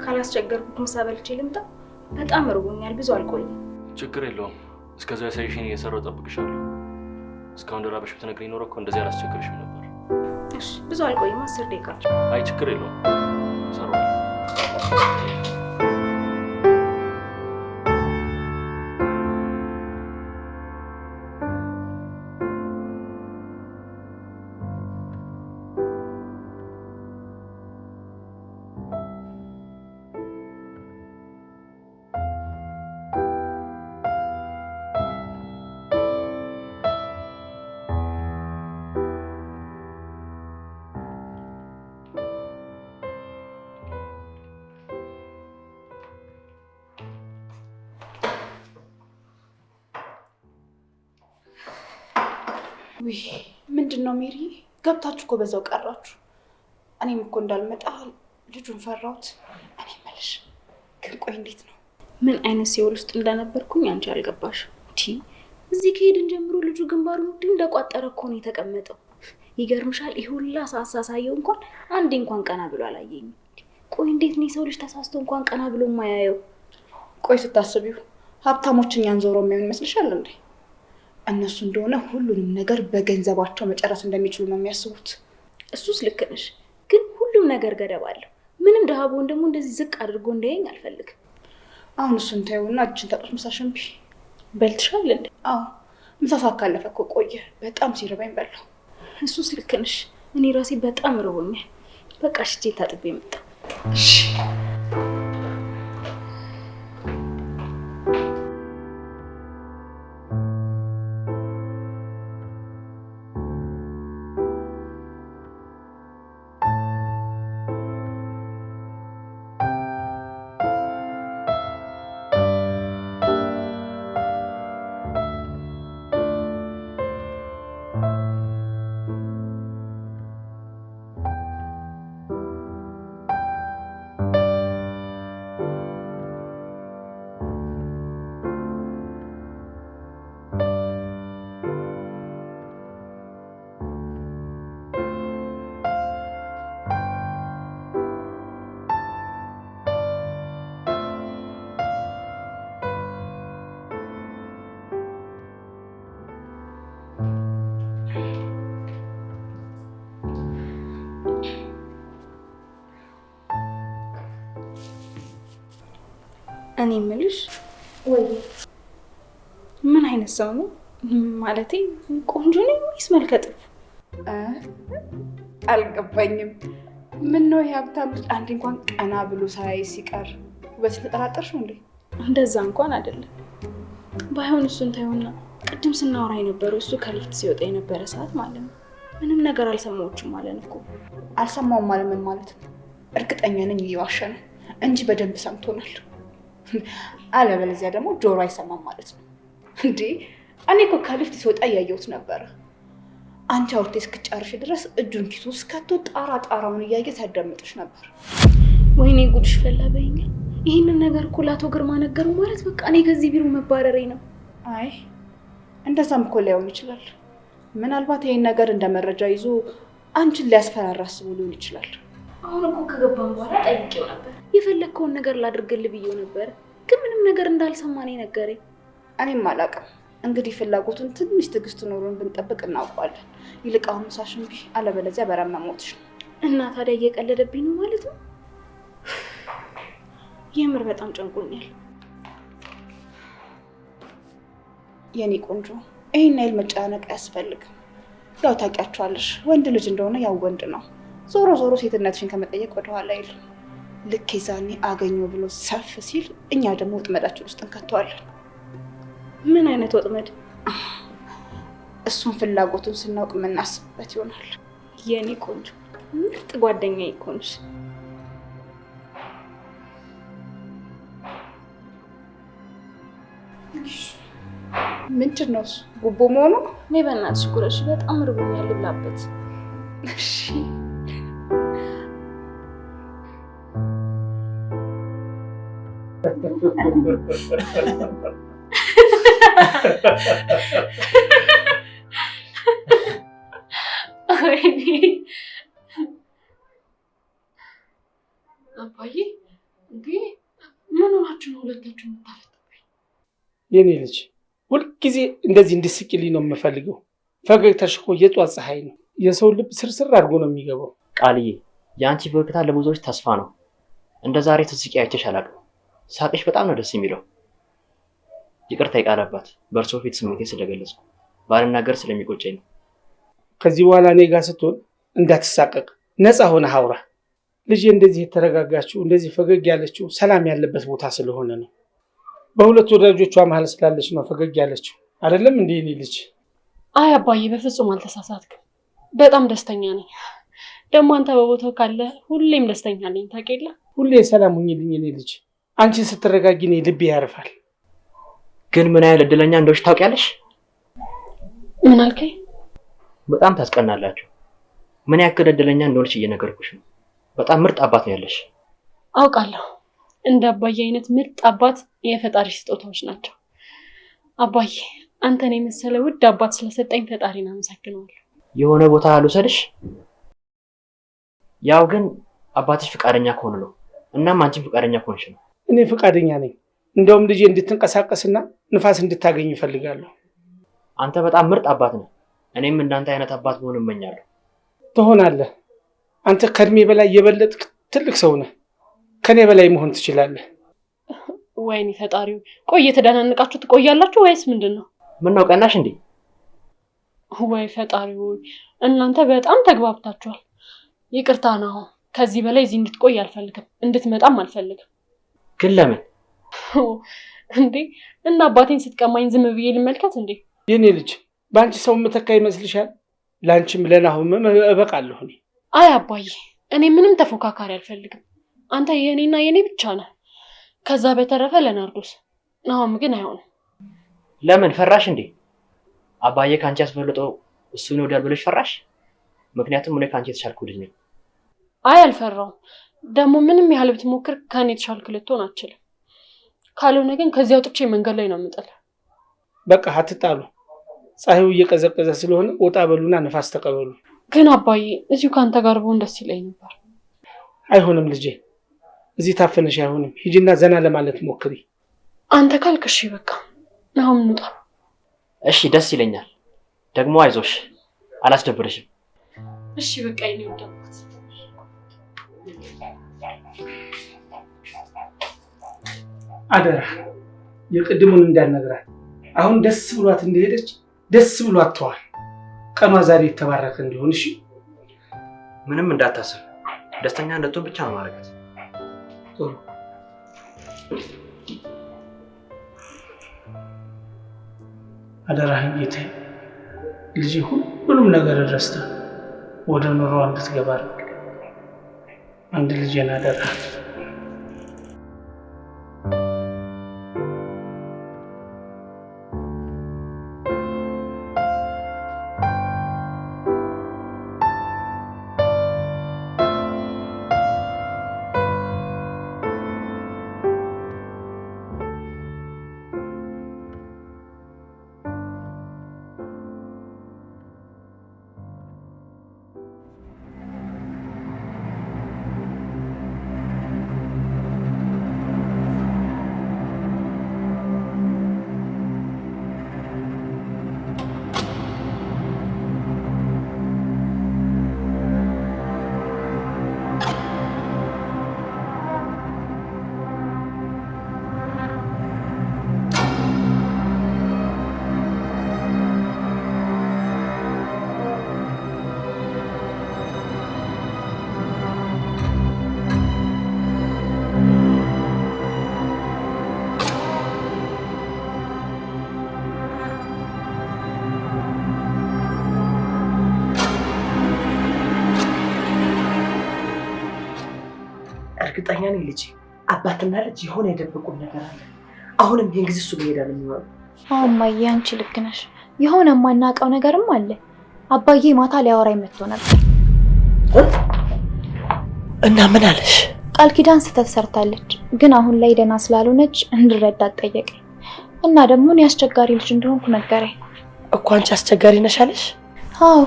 ካላስቸገርኩት ምሳ በልቼ ልምጣ? በጣም እርቦኛል፣ ብዙ አልቆይም። ችግር የለውም። እስከዚያ ያሳይሽኝ እየሰራሁ እጠብቅሻለሁ። እስካሁን ደራበሽ ብትነግሪኝ ኖሮ እኮ እንደዚህ አላስቸግርሽም ነበር። እሺ፣ ብዙ አልቆይም፣ 10 ደቂቃ። አይ ችግር የለውም፣ እሰራዋለሁ። ውይ ምንድን ነው ሜሪ? ገብታችሁ እኮ በዛው ቀራችሁ። እኔም እኮ እንዳልመጣ ልጁን ፈራሁት። እኔ እምልሽ ግን ቆይ እንዴት ነው? ምን አይነት ሲኦል ውስጥ እንደነበርኩኝ አንቺ አልገባሽም። እዚህ ከሄድን ጀምሮ ልጁ ግንባሩን እንደቋጠረ እኮ ነው የተቀመጠው። ይገርምሻል፣ ይሄ ሁላ ሳሳየው እንኳን አንዴ እንኳን ቀና ብሎ አላየኝም። ቆይ እንዴት ነው የሰው ልጅ ተሳስቶ እንኳን ቀና ብሎ የማያየው? ቆይ ስታስቢው ሀብታሞች እኛን ዞሮ የሚሆን ይመስልሻል እንዴ? እነሱ እንደሆነ ሁሉንም ነገር በገንዘባቸው መጨረስ እንደሚችሉ ነው የሚያስቡት። እሱስ ልክ ነሽ፣ ግን ሁሉም ነገር ገደብ አለው። ምንም ደሃ ብሆን ደግሞ እንደዚህ ዝቅ አድርጎ እንዲያየኝ አልፈልግም። አሁን እሱን ተይውና እጅን ታጥበሽ ምሳሽን ብይ። በልትሻል እንዴ? አዎ ምሳ ሰዓት ካለፈ እኮ ቆየ። በጣም ሲርበኝ በላው። እሱስ ልክ ነሽ። እኔ ራሴ በጣም ርቦኛል። በቃ እጄን ታጥቤ መጣ። እሺ እኔ የምልሽ ወይ ምን አይነት ሰው ነው? ማለቴ ቆንጆ ነው ወይስ መልከ ጥፉ? አልገባኝም። ምን ነው የሀብታም ልጅ አንዴ እንኳን ቀና ብሎ ሳያይ ሲቀር ውበት ተጠራጠርሽው እንዴ? እንደዛ እንኳን አይደለም። ባይሆን እሱን ታዩና ቅድም ስናወራ የነበረው እሱ ከሊፍት ሲወጣ የነበረ ሰዓት ማለት ነው። ምንም ነገር አልሰማዎችም ማለት እኮ። አልሰማውም ማለት ምን ማለት ነው? እርግጠኛ ነኝ እየዋሸ ነው እንጂ በደንብ ሰምቶናል። አለበለዚያ ደግሞ ጆሮ አይሰማም ማለት ነው እንዴ? እኔ እኮ ከሊፍት ሲወጣ እያየሁት ነበረ። አንቺ አውርቴ እስክጨርሽ ድረስ እጁን ኪሱ ውስጥ ከቶ ጣራውን እያየ ሲያዳምጥሽ ነበር። ወይኔ ጉድሽ ፈላ በይኝ። ይህንን ነገር እኮ ለአቶ ግርማ ነገሩ ማለት በቃ እኔ ከዚህ ቢሮ መባረሬ ነው። አይ እንደዛም እኮ ላይሆን ይችላል። ምናልባት ይህን ነገር እንደ መረጃ ይዞ አንቺን ሊያስፈራራ አስቦ ሊሆን ይችላል። አሁን እኮ ከገባን በኋላ ጠይቄው ነበር። የፈለግከውን ነገር ላድርግልህ ብዬው ነበር፣ ግን ምንም ነገር እንዳልሰማ ነው የነገረኝ። እኔም አላውቅም። እንግዲህ ፍላጎቱን ትንሽ ትዕግስት ኖሮን ብንጠብቅ እናውቀዋለን። ይልቅ አሁን ምሳሽን ብይ፣ አለበለዚያ በረም መሞትሽ ነው። እና ታዲያ እየቀለደብኝ ነው ማለት ነው? የምር በጣም ጨንቆኛል። የኔ ቆንጆ ይሄን ያህል መጨናነቅ አያስፈልግም። ያው ታውቂያቸዋለሽ፣ ወንድ ልጅ እንደሆነ ያው ወንድ ነው። ዞሮ ዞሮ ሴትነትሽን ከመጠየቅ ወደኋላ አይልም። ልክ የዛኔ አገኘው ብሎ ሰፍ ሲል እኛ ደግሞ ወጥመዳችን ውስጥ እንከተዋለን። ምን አይነት ወጥመድ? እሱን ፍላጎቱን ስናውቅ የምናስብበት ይሆናል። የኔ ቆንጆ ምርጥ ጓደኛዬ እኮ ነሽ። ምንድን ነው እሱ? ጉቦ መሆኑ? እኔ በእናትሽ ጉረሽ፣ በጣም ርቦኛል፣ ልብላበት። እሺ አባዬ እንዴ ምን ሆናችሁ ነው ሁለታችሁ የምታፈጥሩኝ? የኔ ልጅ ሁልጊዜ እንደዚህ እንድስቂልኝ ነው የምፈልገው። ፈገግታሽ እኮ የጧት ፀሐይ ነው። የሰው ልብ ስርስር አድርጎ ነው የሚገባው። ቃልዬ፣ የአንቺ ፈገግታ ለብዙዎች ተስፋ ነው። እንደ ዛሬ ትስቂ አይቼሽ አላውቅም። ሳቅሽ በጣም ነው ደስ የሚለው። ይቅርታ ይቃለባት በእርሶ ፊት ስሜቴ ስለገለጽኩ ባልናገር ስለሚቆጨኝ ነው። ከዚህ በኋላ እኔ ጋር ስትሆን እንዳትሳቀቅ፣ ነፃ ሆነ አውራ። ልጄ እንደዚህ የተረጋጋችው እንደዚህ ፈገግ ያለችው ሰላም ያለበት ቦታ ስለሆነ ነው። በሁለት ወዳጆቿ መሀል ስላለች ነው ፈገግ ያለችው። አይደለም እንዴ እኔ ልጅ? አይ አባዬ በፍጹም አልተሳሳትክም። በጣም ደስተኛ ነኝ። ደግሞ አንተ በቦታው ካለ ሁሌም ደስተኛ ነኝ። ታውቂያለ። ሁሌ ሰላም ሁኚልኝ እኔ ልጅ። አንቺን ስትረጋጊ እኔ ልቤ ያርፋል። ግን ምን ያህል እድለኛ እንደሆንሽ ታውቂያለሽ? ምን አልከኝ? በጣም ታስቀናላችሁ። ምን ያክል እድለኛ እንደሆንሽ እየነገርኩሽ ነው። በጣም ምርጥ አባት ነው ያለሽ። አውቃለሁ። እንደ አባዬ አይነት ምርጥ አባት የፈጣሪ ስጦታዎች ናቸው። አባዬ አንተን የመሰለ ውድ አባት ስለሰጠኝ ፈጣሪን አመሰግናለሁ። የሆነ ቦታ ልውሰድሽ? ያው ግን አባትሽ ፈቃደኛ ከሆነ ነው። እናም አንቺም ፈቃደኛ ከሆንሽ ነው። እኔ ፈቃደኛ ነኝ። እንደውም ልጄ እንድትንቀሳቀስና ንፋስ እንድታገኝ እፈልጋለሁ። አንተ በጣም ምርጥ አባት ነህ። እኔም እንዳንተ አይነት አባት መሆን እመኛለሁ። ትሆናለህ። አንተ ከእድሜ በላይ የበለጥክ ትልቅ ሰው ነህ። ከኔ በላይ መሆን ትችላለህ። ወይኔ ፈጣሪው፣ ቆይ የተደናነቃችሁ ትቆያላችሁ ወይስ ምንድነው? ምን ነው ቀናሽ እንዴ? ወይ ፈጣሪው፣ እናንተ በጣም ተግባብታችኋል። ይቅርታ ነው። ከዚህ በላይ እዚህ እንድትቆይ አልፈልግም፣ እንድትመጣም አልፈልግም። ግን ለምን እንዴ? እና አባቴን ስትቀማኝ ዝም ብዬ ልመልከት እንዴ? የኔ ልጅ በአንቺ ሰው መተካ ይመስልሻል? ለአንቺም ለናሁምም እበቃለሁ እኔ። አይ አባዬ፣ እኔ ምንም ተፎካካሪ አልፈልግም። አንተ የኔና የኔ ብቻ ነህ። ከዛ በተረፈ ለናርዶስ። ናሁም ግን አይሆንም። ለምን ፈራሽ እንዴ? አባዬ ካንቺ አስፈልጦ እሱን ይወዳል ብለሽ ፈራሽ? ምክንያቱም እኔ ካንቺ የተሻልኩ ልጅ ነኝ። አይ አልፈራውም። ደግሞ ምንም ያህል ብትሞክር ከኔ የተሻልክ ልትሆን አትችልም። ካልሆነ ግን ከዚህ አውጥቼ መንገድ ላይ ነው የምጥልህ። በቃ አትጣሉ። ፀሐዩ እየቀዘቀዘ ስለሆነ ወጣ በሉና ነፋስ ተቀበሉ። ግን አባዬ እዚሁ ካንተ ጋር ብሆን ደስ ይለኝ ነበር። አይሆንም ልጄ፣ እዚህ ታፈነሽ አይሆንም። ሂጂና ዘና ለማለት ሞክሪ። አንተ ካልክ እሺ በቃ ናሁም እንውጣ። እሺ ደስ ይለኛል። ደግሞ አይዞሽ፣ አላስደብርሽም። እሺ በቃ ይኔ ወደምኩት። አደራ የቅድሙን እንዳልነግራት። አሁን ደስ ብሏት እንደሄደች ደስ ብሏት ተዋል። ቀኗ ዛሬ የተባረከ እንዲሆን። እሺ ምንም እንዳታስብ፣ ደስተኛ እንድትሆን ብቻ ነው ማድረጋት። ጥሩ። አደራህን ጌታዬ፣ ልጅ ሁሉም ነገር ረስታ ወደ ኑሮ እንድትገባ አንድ ልጅን አደራ። እርግጠኛ ነኝ ልጅ አባትና ልጅ የሆነ የደበቁን ነገር አለ። አሁንም ይሄን ጊዜ እሱ መሄድ አለ የሚሆነው። አዎ እማዬ፣ አንቺ ልክ ነሽ። የሆነ የማናውቀው ነገርም አለ። አባዬ ማታ ሊያወራኝ መጥቶ ነበር። እና ምን አለሽ? ቃል ኪዳን ስህተት ሰርታለች፣ ግን አሁን ላይ ደህና ስላልሆነች እንድረዳት ጠየቀኝ። እና ደግሞ እኔ አስቸጋሪ ልጅ እንደሆንኩ ነገረኝ። እኮ አንቺ አስቸጋሪ ነሽ አለሽ? አዎ፣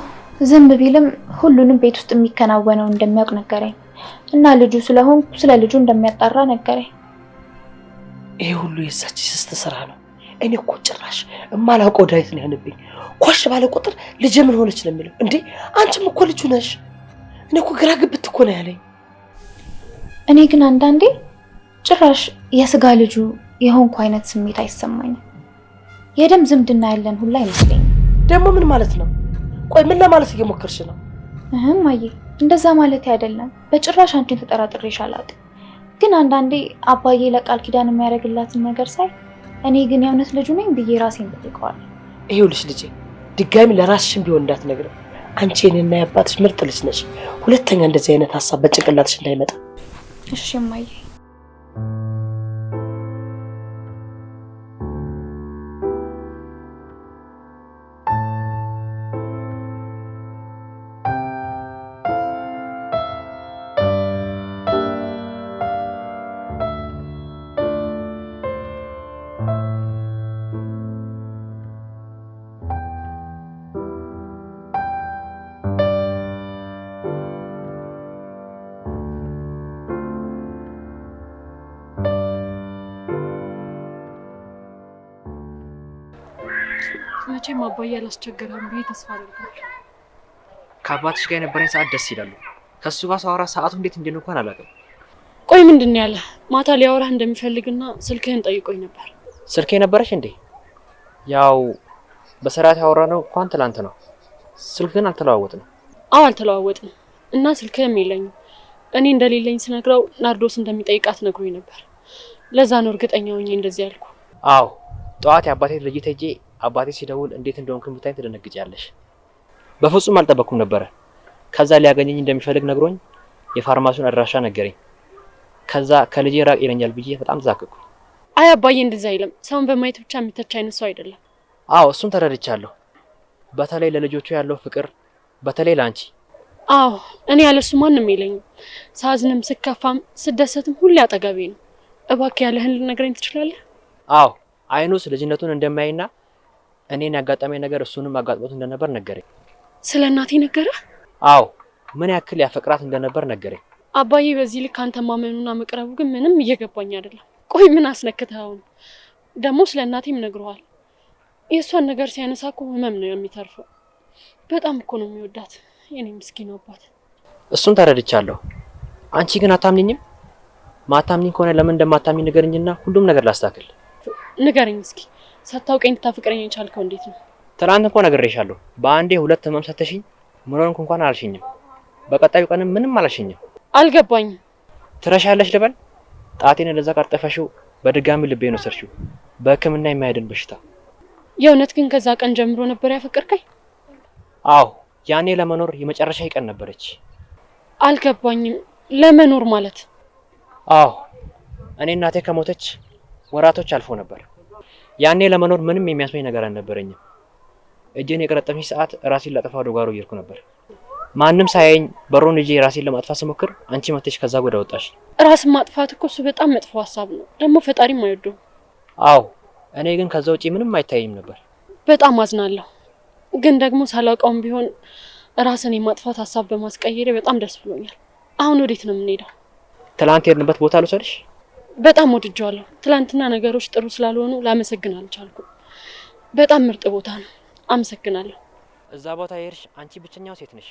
ዝም ቢልም ሁሉንም ቤት ውስጥ የሚከናወነው እንደሚያውቅ ነገረኝ። እና ልጁ ስለሆንኩ ስለ ልጁ እንደሚያጣራ ነገረኝ። ይሄ ሁሉ የዛች ስስት ስራ ነው። እኔ እኮ ጭራሽ እማላውቀው ዳዊት ነው ያንብኝ። ኮሽ ባለ ቁጥር ልጅ ምን ሆነች ነው የሚለው። እንዴ አንቺም እኮ ልጁ ነሽ። እኔ እኮ ግራ ግብት እኮ ነው ያለኝ። እኔ ግን አንዳንዴ ጭራሽ የስጋ ልጁ የሆንኩ አይነት ስሜት አይሰማኝም። የደም ዝምድና ያለን ሁላ አይመስለኝም። ደግሞ ምን ማለት ነው? ቆይ ምን ለማለት እየሞከርሽ ነው? እማዬ እንደዛ ማለት አይደለም። በጭራሽ አንቺን ተጠራጥሬሽ አላውቅም። ግን አንዳንዴ አባዬ ለቃል ኪዳን የሚያደርግላትን ነገር ሳይ እኔ ግን የእውነት ልጁ ነኝ ብዬ ራሴን ጠይቀዋለሁ። ይኸውልሽ ልጄ፣ ድጋሚ ለራስሽም ቢሆን እንዳትነግረው። አንቺ የኔና የአባትሽ ምርጥ ልጅ ነሽ። ሁለተኛ እንደዚህ አይነት ሀሳብ በጭንቅላትሽ እንዳይመጣ እሺ እማዬ። መቼም አባዬ አላስቸገረም ብዬ ተስፋ አደርጋለሁ። ከአባትሽ ጋር የነበረኝ ሰዓት ደስ ይላሉ። ከሱ ጋር ሳወራ ሰዓቱ እንዴት እንደሆነ እንኳን አላውቅም። ቆይ ምንድን ነው ያለ? ማታ ሊያወራህ እንደሚፈልግና ስልክህን ጠይቆኝ ነበር። ስልኬ ነበረሽ እንዴ? ያው በሰራት ያወራነው እንኳን ትላንት ነው። ስልክ ግን አልተለዋወጥንም። አዎ አልተለዋወጥንም እና ስልክህም የለኝም። እኔ እንደሌለኝ ስነግረው ናርዶስ እንደሚጠይቃት ነግሮኝ ነበር። ለዛ ነው እርግጠኛ ሆኜ እንደዚህ ያልኩ። አዎ ጠዋት የአባቴ ልጅት ሄጄ አባቴ ሲደውል እንዴት እንደሆንኩኝ ብታይ ትደነግጫለሽ። በፍጹም አልጠበቅኩም ነበረ። ከዛ ሊያገኘኝ እንደሚፈልግ ነግሮኝ የፋርማሲውን አድራሻ ነገረኝ። ከዛ ከልጄ ራቅ ይለኛል ብዬ በጣም ተዛቀቅኩ። አይ አባዬ እንደዛ አይልም። ሰውን በማየት ብቻ የሚተች አይነት ሰው አይደለም። አዎ እሱን ተረድቻለሁ። በተለይ ለልጆቹ ያለው ፍቅር፣ በተለይ ላንቺ። አዎ እኔ ያለሱ ማንንም የለኝም። ሳዝንም ስከፋም ስደሰትም ሁሌ አጠገቤ ነው። እባክህ ያለህን ልነግረኝ ትችላለህ? አዎ አይኑስ ልጅነቱን እንደማይና እኔን ያጋጠመኝ ነገር እሱንም አጋጥሞት እንደነበር ነገረኝ። ስለ እናቴ ነገረህ? አዎ ምን ያክል ያፈቅራት እንደነበር ነገረኝ። አባዬ በዚህ ልክ አንተ ማመኑና መቅረቡ ግን ምንም እየገባኝ አይደለም። ቆይ ምን አስነክተኸው ነው? ደግሞ ስለ እናቴም ነግረዋል። የእሷን ነገር ሲያነሳ እኮ ህመም ነው የሚተርፈው። በጣም እኮ ነው የሚወዳት የኔ ምስኪን አባት። እሱን ተረድቻለሁ። አንቺ ግን አታምኝኝም? ማታምኝ ከሆነ ለምን እንደማታምኝ ንገርኝና ሁሉም ነገር ላስተካክል። ንገረኝ እስኪ። ሳታውቀኝ ታፈቅረኝ የቻልከው እንዴት ነው? ትናንት እንኳን ነግሬሻለሁ። በአንዴ ሁለት ህመም ሰተሽኝ ምን ሆንኩ እንኳን አልሽኝም። በቀጣዩ ቀንም ምንም አላልሽኝም። አልገባኝም። ትረሻለሽ ልበል? ጣቴን ለዛ ቀርጠፈሽው በድጋሚ ልቤን ወሰድሽው። በህክምና የማይድን በሽታ። የእውነት ግን ከዛ ቀን ጀምሮ ነበር ያፈቀርከኝ? አዎ ያኔ ለመኖር የመጨረሻ ቀን ነበረች። አልገባኝም። ለመኖር ማለት? አዎ እኔ እናቴ ከሞተች ወራቶች አልፎ ነበር። ያኔ ለመኖር ምንም የሚያስመኝ ነገር አልነበረኝም። እጄን የቀረጠፈኝ ሰዓት ራሴን ላጠፋ ወደ ጓሮ እየሄድኩ ነበር። ማንም ሳያየኝ በሩን ይዤ ራሴን ለማጥፋት ስሞክር አንቺ መጥተሽ ከዛ ጎዳ ወጣሽ። ራስን ማጥፋት እኮ እሱ በጣም መጥፎ ሀሳብ ነው። ደግሞ ፈጣሪም አይወደውም። አዎ እኔ ግን ከዛ ውጪ ምንም አይታየኝም ነበር። በጣም አዝናለሁ። ግን ደግሞ ሳላውቀውም ቢሆን ራስን የማጥፋት ሀሳብ በማስቀየሬ በጣም ደስ ብሎኛል። አሁን ወዴት ነው የምንሄደው? ትላንት የሄድንበት ቦታ ልውሰድሽ? በጣም ወድጄዋለሁ። ትላንትና ነገሮች ጥሩ ስላልሆኑ ላመሰግን አልቻልኩም። በጣም ምርጥ ቦታ ነው። አመሰግናለሁ። እዛ ቦታ የሄድሽ አንቺ ብቸኛው ሴት ነሽ።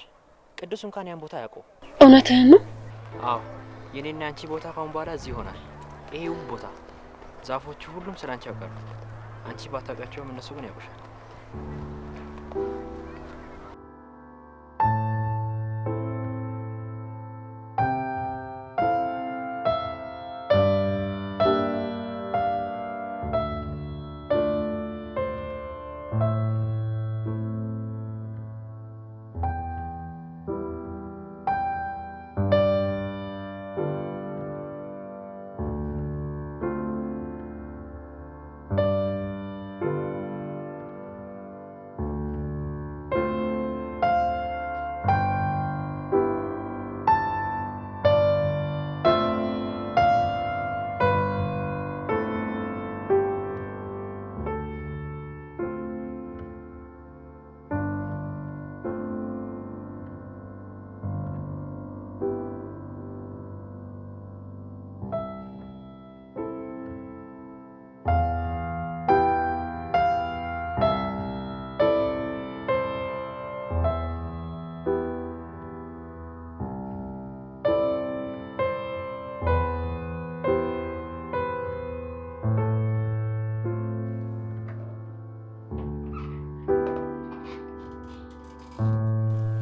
ቅዱስ እንኳን ያን ቦታ ያውቀው። እውነትህን ነው? አዎ የኔና አንቺ ቦታ ካሁን በኋላ እዚህ ይሆናል። ይሄ ውብ ቦታ፣ ዛፎቹ፣ ሁሉም ስላንቺ ያውቃሉ። አንቺ ባታውቂያቸውም እነሱ ግን ያውቁሻል።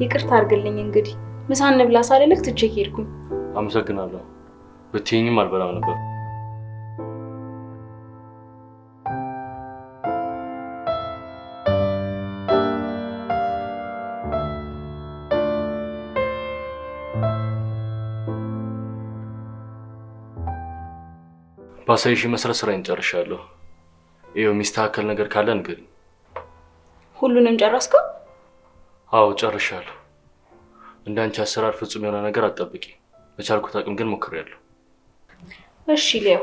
ይቅርታ አድርግልኝ። እንግዲህ ምሳ እንብላ ሳልልክ ትቼ ሄድኩኝ። አመሰግናለሁ። ብትይኝም አልበላም ነበር። ባሳይሽ መሰረት ስራዬን ጨርሻለሁ። ይኸው የሚስተካከል ነገር ካለ ንገሪኝ። ሁሉንም ጨረስከው? አዎ ጨርሻለሁ። እንዳንቺ አሰራር ፍጹም የሆነ ነገር አትጠብቂ። በቻልኩት አቅም ግን ሞክሬያለሁ። እሺ ሊያው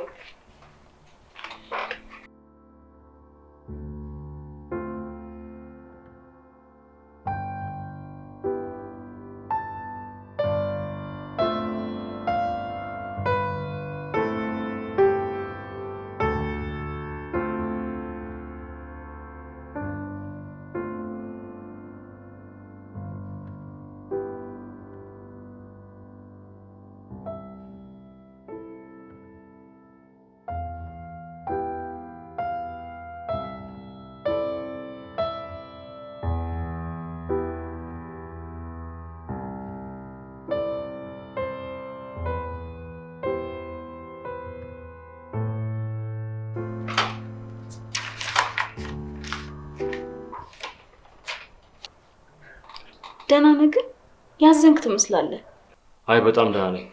ደህና ነህ ግን? ያዘንክ ትመስላለህ። አይ በጣም ደህና ነኝ።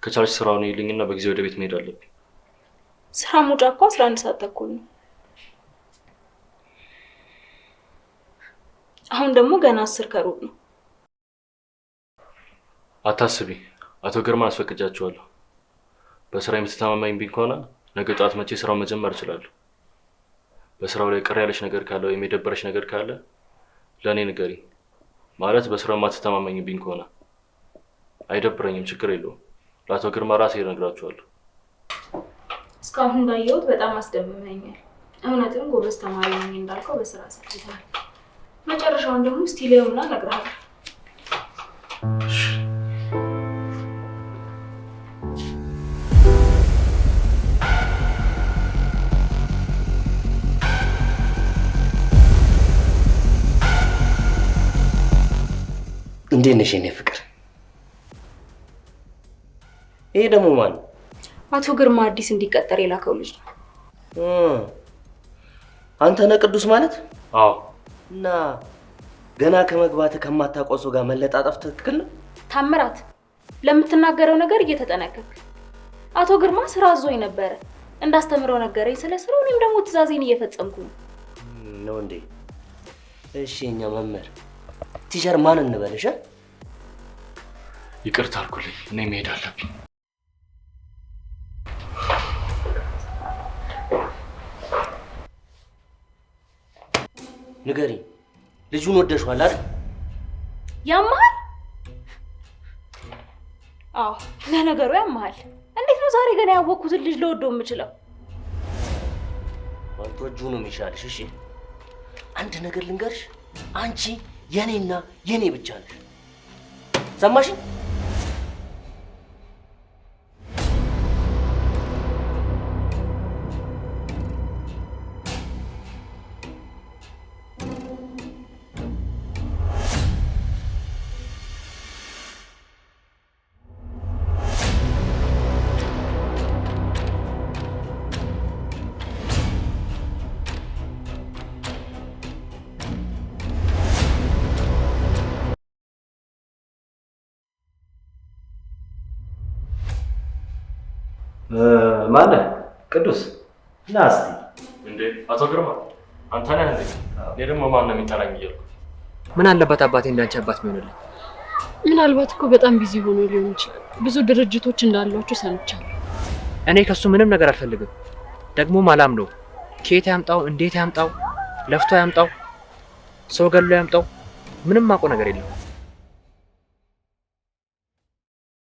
ከቻልሽ ስራውን ይልኝና በጊዜ ወደ ቤት መሄድ አለብኝ። ስራ መውጫ እኮ 11 ሰዓት ተኩል ነው። አሁን ደግሞ ገና 10 ከሩብ ነው። አታስቢ፣ አቶ ግርማ አስፈቅጃቸዋለሁ። በስራ የምትተማመኝ ቢሆን ከሆነ ነገ ጠዋት መቼ ስራውን መጀመር እችላለሁ። በስራው ላይ ቅር ያለሽ ነገር ካለ ወይም የደበረሽ ነገር ካለ ለእኔ ንገሪ። ማለት በስራው የማትተማመኝ ቢሆን ከሆነ አይደብረኝም፣ ችግር የለውም። ለአቶ ግርማ ራሴ እነግራቸዋለሁ። እስካሁን እንዳየሁት በጣም አስደምመኛል። እውነትም ጎበዝ ተማሪ ነኝ እንዳልከው በስራ ሰርተሃል። መጨረሻውን ደግሞ እስቲ ሊሆንና እነግርሃለሁ። እንዴት ነሽ የኔ ፍቅር? ይሄ ደግሞ ማን? አቶ ግርማ አዲስ እንዲቀጠር የላከው ልጅ ነው። አንተ ነህ ቅዱስ ማለት? አዎ። እና ገና ከመግባት ከማታውቀው ሰው ጋር መለጣጠፍ ትክክል ነው? ታምራት፣ ለምትናገረው ነገር እየተጠነቀቅ። አቶ ግርማ ስራ አዞኝ ነበረ እንዳስተምረው ነገረኝ ስለ ስራው። እኔም ደግሞ ትዕዛዜን እየፈጸምኩ ነው እንዴ? እሺ እኛ መምህር ቲቸር ማን እንበልሽ? ይቅርታ አልኩልኝ፣ እኔ መሄድ አለብኝ። ንገሪ፣ ልጁን ወደሽዋል አይደል? ያማል? አዎ፣ ለነገሩ ያማል። እንዴት ነው ዛሬ ገና ያወቅኩትን ልጅ ለወደው የምችለው? ባልተወጁ ነው የሚሻልሽ። እሺ አንድ ነገር ልንገርሽ፣ አንቺ የኔና የኔ ብቻ ነሽ። ሰማሽ? ማነህ? ቅዱስ ና እስቲ። እንዴ አቶ ግርማ አንተ ነህ እንዴ? እኔ ደግሞ ማን ነው የሚጠራኝ እያልኩ። ምን አለበት አባቴ እንዳንቺ አባት ቢሆንልኝ። ምናልባት እኮ በጣም ቢዚ ሆኖ ሊሆን ይችላል። ብዙ ድርጅቶች እንዳሏቸው ሰምቻለሁ። እኔ ከሱ ምንም ነገር አልፈልግም። ደግሞም አላምነውም። ከየት ያምጣው፣ እንዴት ያምጣው፣ ለፍቶ ያምጣው፣ ሰው ገሎ ያምጣው፣ ምንም አውቀው ነገር የለም።